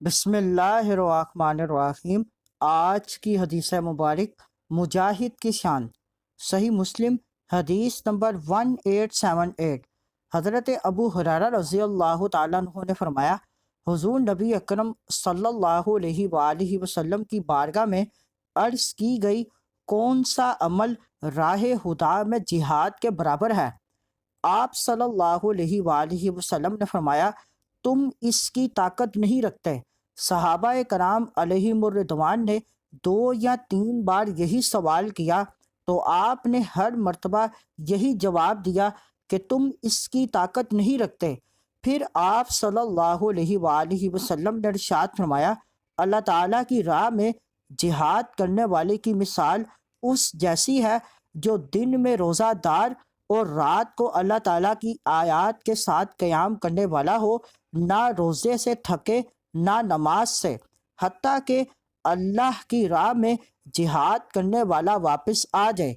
بسم اللہ الرحمن الرحیم۔ آج کی حدیث مبارک مجاہد کی شان۔ صحیح مسلم حدیث نمبر 1878۔ حضرت ابو ہریرہ رضی اللہ تعالیٰ عنہ نے فرمایا، حضور نبی اکرم صلی اللہ علیہ وآلہ وسلم کی بارگاہ میں عرض کی گئی، کون سا عمل راہ خدا میں جہاد کے برابر ہے؟ آپ صلی اللہ علیہ وآلہ وسلم نے فرمایا، تم اس کی طاقت نہیں رکھتے۔ صحابہ کرام علیہم الرضوان نے 2 یا 3 بار یہی سوال کیا تو آپ نے ہر مرتبہ یہی جواب دیا کہ تم اس کی طاقت نہیں رکھتے۔ پھر آپ صلی اللہ علیہ وآلہ وسلم نے ارشاد فرمایا، اللہ تعالیٰ کی راہ میں جہاد کرنے والے کی مثال اس جیسی ہے جو دن میں روزہ دار اور رات کو اللہ تعالیٰ کی آیات کے ساتھ قیام کرنے والا ہو، نہ روزے سے تھکے نہ نماز سے، حتیٰ کہ اللہ کی راہ میں جہاد کرنے والا واپس آ جائے۔